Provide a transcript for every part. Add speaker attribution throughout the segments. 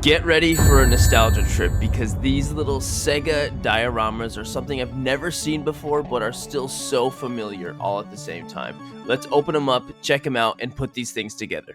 Speaker 1: Get ready for a nostalgia trip because these little SEGA dioramas are something I've never seen before but are still so familiar all at the same time. Let's open them up, check them out, and put these things together.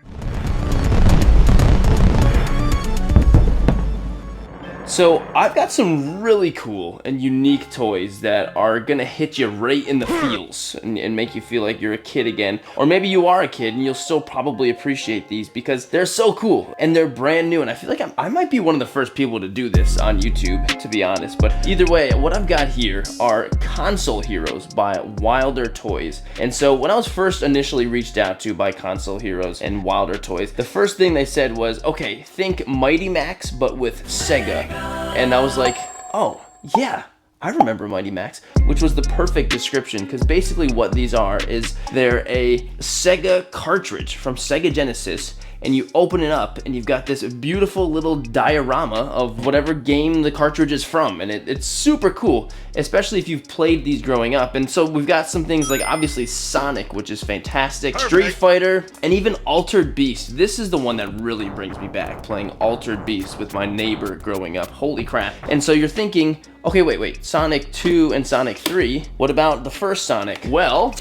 Speaker 1: So I've got some really cool and unique toys that are gonna hit you right in the feels and make you feel like you're a kid again. Or maybe you are a kid and you'll still probably appreciate these because they're so cool and they're brand new. And I feel like I might be one of the first people to do this on YouTube, to be honest. But either way, what I've got here are Console Heroes by Wilder Toys. And so when I was first initially reached out to by Console Heroes and Wilder Toys, the first thing they said was, okay, think Mighty Max but with SEGA. And I was like, oh, yeah, I remember Mighty Max, which was the perfect description because basically what these are is they're a SEGA cartridge from Sega Genesis, and you open it up and you've got this beautiful little diorama of whatever game the cartridge is from, and it's super cool, especially if you've played these growing up. And so we've got some things like obviously Sonic, which is fantastic, Street Fighter, and even Altered Beast. This is the one that really brings me back, playing Altered Beast with my neighbor growing up. Holy crap. And so you're thinking, okay, wait, Sonic 2 and Sonic 3, what about the first Sonic? Well,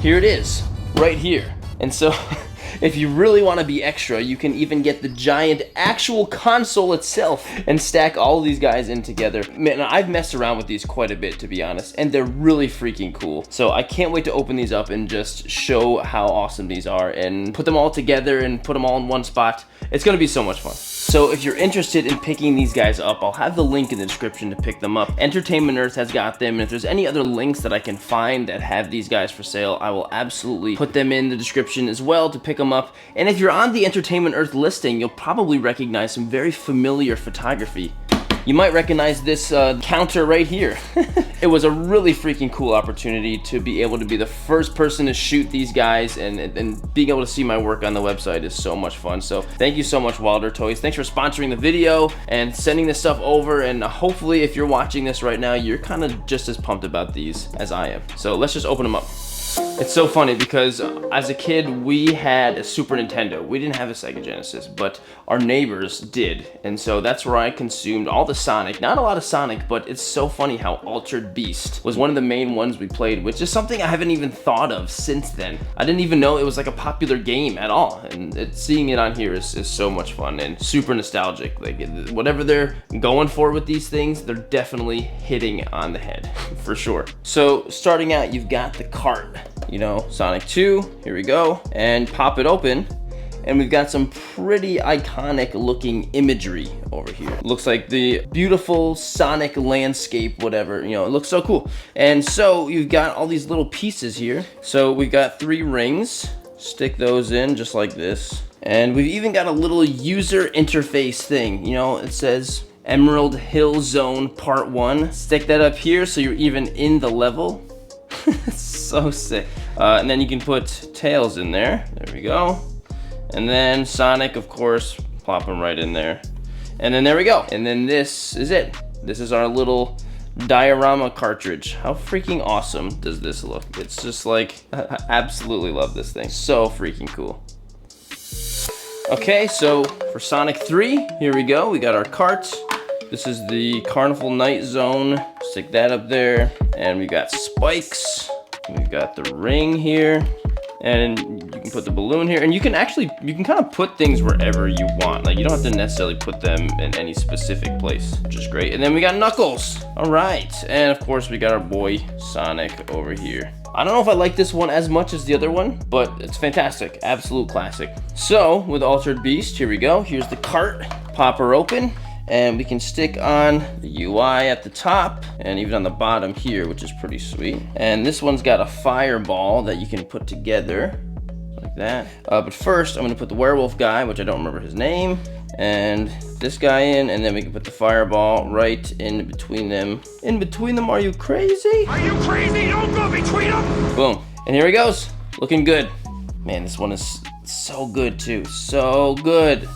Speaker 1: here it is, right here. And so if you really want to be extra, you can even get the giant actual console itself and stack all of these guys in together. Man, I've messed around with these quite a bit, to be honest, and they're really freaking cool. So I can't wait to open these up and just show how awesome these are and put them all together and put them all in one spot. It's gonna be so much fun. So if you're interested in picking these guys up, I'll have the link in the description to pick them up. Entertainment Earth has got them, and if there's any other links that I can find that have these guys for sale, I will absolutely put them in the description as well to pick them up. And if you're on the Entertainment Earth listing, you'll probably recognize some very familiar photography. You might recognize this counter right here. It was a really freaking cool opportunity to be able to be the first person to shoot these guys, and being able to see my work on the website is so much fun. So thank you so much, Wilder Toys. Thanks for sponsoring the video and sending this stuff over, and hopefully if you're watching this right now, you're kind of just as pumped about these as I am. So let's just open them up. It's so funny because as a kid, we had a Super Nintendo. We didn't have a Sega Genesis, but our neighbors did. And so that's where I consumed all the Sonic. Not a lot of Sonic, but it's so funny how Altered Beast was one of the main ones we played, which is something I haven't even thought of since then. I didn't even know it was like a popular game at all. And seeing it on here is so much fun and super nostalgic. Like whatever they're going for with these things, they're definitely hitting on the head, for sure. So starting out, you've got the cart. You know, Sonic 2, here we go, and pop it open, and we've got some pretty iconic looking imagery over here. Looks like the beautiful Sonic landscape, whatever, you know, it looks so cool. And so you've got all these little pieces here. So we've got 3 rings, stick those in just like this. And we've even got a little user interface thing, you know, it says Emerald Hill Zone Part 1. Stick that up here so you're even in the level. So sick. And then you can put Tails in there. There we go. And then Sonic, of course, plop him right in there. And then there we go. And then this is it. This is our little diorama cartridge. How freaking awesome does this look? It's just like, I absolutely love this thing. So freaking cool. Okay, so for Sonic 3, here we go. We got our cart. This is the Carnival Night Zone. Stick that up there. And we got spikes. We've got the ring here. And you can put the balloon here. And you can kind of put things wherever you want. Like, you don't have to necessarily put them in any specific place, which is great. And then we got Knuckles. All right. And of course, we got our boy Sonic over here. I don't know if I like this one as much as the other one, but it's fantastic. Absolute classic. So with Altered Beast, here we go. Here's the cart. Pop her open. And we can stick on the UI at the top and even on the bottom here, which is pretty sweet. And this one's got a fireball that you can put together like that. But first, I'm gonna put the werewolf guy, which I don't remember his name, and this guy in, and then we can put the fireball right in between them. In between them, are you crazy?
Speaker 2: Are you crazy? Don't go between them!
Speaker 1: Boom. And here he goes, looking good. Man, this one is so good too, so good.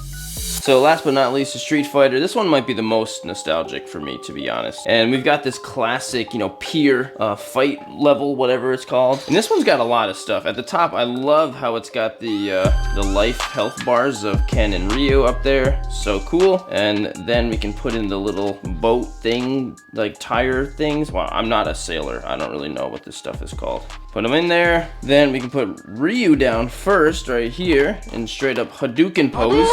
Speaker 1: So last but not least, the Street Fighter. This one might be the most nostalgic for me, to be honest. And we've got this classic, you know, pier fight level, whatever it's called. And this one's got a lot of stuff. At the top, I love how it's got the life health bars of Ken and Ryu up there. So cool. And then we can put in the little boat thing, like tire things. Well, I'm not a sailor. I don't really know what this stuff is called. Put them in there. Then we can put Ryu down first, right here, in straight up Hadouken pose.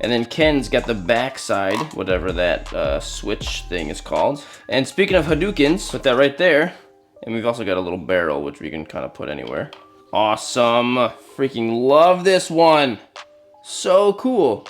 Speaker 1: And then Ken's got the backside, whatever that switch thing is called. And speaking of Hadoukens, put that right there. And we've also got a little barrel, which we can kind of put anywhere. Awesome. Freaking love this one. So cool.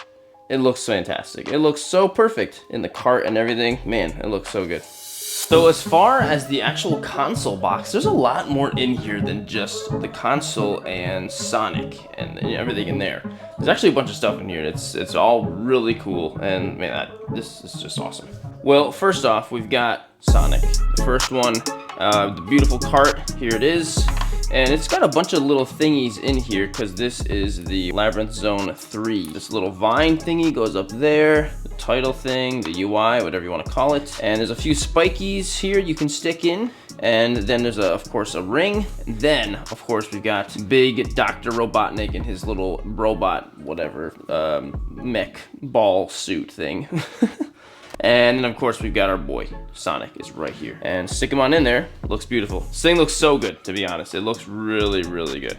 Speaker 1: It looks fantastic. It looks so perfect in the cart and everything. Man, it looks so good. So as far as the actual console box, there's a lot more in here than just the console and Sonic and everything in there. There's actually a bunch of stuff in here. It's all really cool, and man, this is just awesome. Well, first off, we've got Sonic. The first one, the beautiful cart, here it is. And it's got a bunch of little thingies in here because this is the Labyrinth Zone 3. This little vine thingy goes up there, the title thing, the UI, whatever you want to call it. And there's a few spikies here you can stick in. And then there's, of course, a ring. And then, of course, we've got big Dr. Robotnik and his little robot, whatever, mech ball suit thing. And then, of course, we've got our boy, Sonic, is right here. And stick him on in there. Looks beautiful. This thing looks so good, to be honest. It looks really, really good.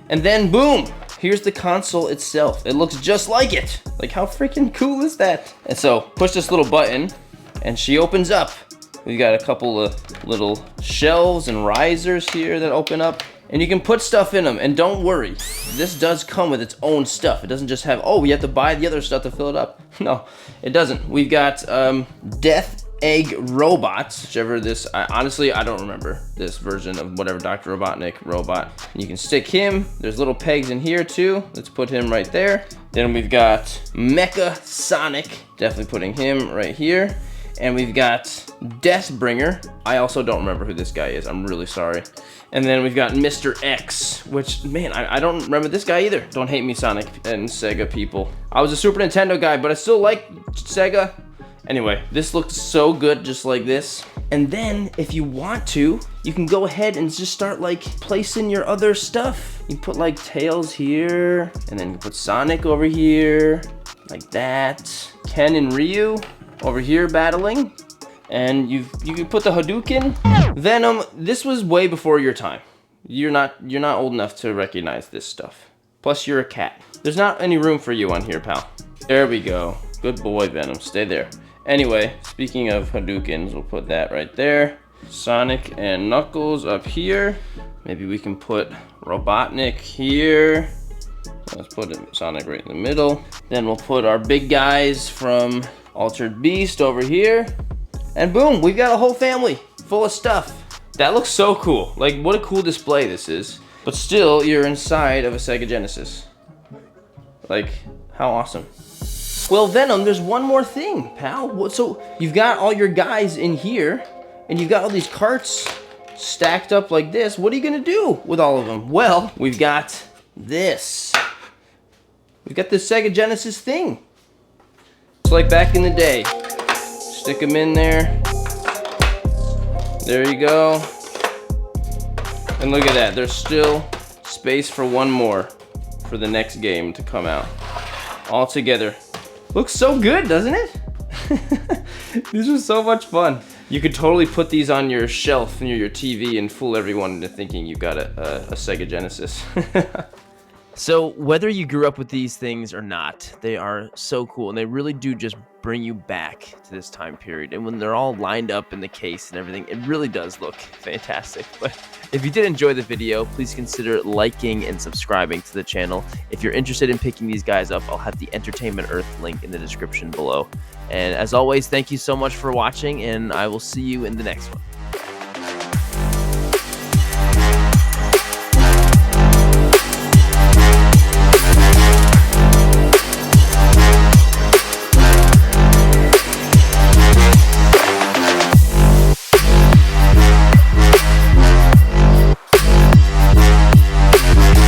Speaker 1: And then, boom! Here's the console itself. It looks just like it. Like, how freaking cool is that? And so, push this little button, and she opens up. We've got a couple of little shelves and risers here that open up. And you can put stuff in them, and don't worry, this does come with its own stuff. It doesn't just have, oh, we have to buy the other stuff to fill it up. No, it doesn't. We've got Death Egg Robots, whichever this, honestly, I don't remember this version of whatever Dr. Robotnik robot. You can stick him, there's little pegs in here too. Let's put him right there. Then we've got Mecha Sonic, definitely putting him right here. And we've got Deathbringer. I also don't remember who this guy is. I'm really sorry. And then we've got Mr. X, which, man, I don't remember this guy either. Don't hate me, Sonic and Sega people. I was a Super Nintendo guy, but I still like Sega. Anyway, this looks so good just like this. And then, if you want to, you can go ahead and just start, like, placing your other stuff. You put, like, Tails here, and then you put Sonic over here, like that. Ken and Ryu over here battling, and you can put the Hadouken. Venom, this was way before your time. You're not old enough to recognize this stuff. Plus you're a cat. There's not any room for you on here, pal. There we go. Good boy, Venom. Stay there. Anyway, speaking of Hadoukens, we'll put that right there. Sonic and Knuckles up here. Maybe we can put Robotnik here. Let's put Sonic right in the middle. Then we'll put our big guys from Altered Beast over here. And boom, we've got a whole family full of stuff. That looks so cool. Like, what a cool display this is. But still, you're inside of a Sega Genesis. Like, how awesome. Well, Venom, there's one more thing, pal. So, you've got all your guys in here, and you've got all these carts stacked up like this. What are you gonna do with all of them? Well, we've got this. We've got this Sega Genesis thing. It's like back in the day. Stick them in there. There you go. And look at that. There's still space for one more for the next game to come out. All together. Looks so good, doesn't it? These are so much fun. You could totally put these on your shelf near your TV and fool everyone into thinking you've got a Sega Genesis. So whether you grew up with these things or not, they are so cool, and they really do just bring you back to this time period. And when they're all lined up in the case and everything, it really does look fantastic. But if you did enjoy the video, please consider liking and subscribing to the channel. If you're interested in picking these guys up, I'll have the Entertainment Earth link in the description below. And as always, thank you so much for watching, and I will see you in the next one.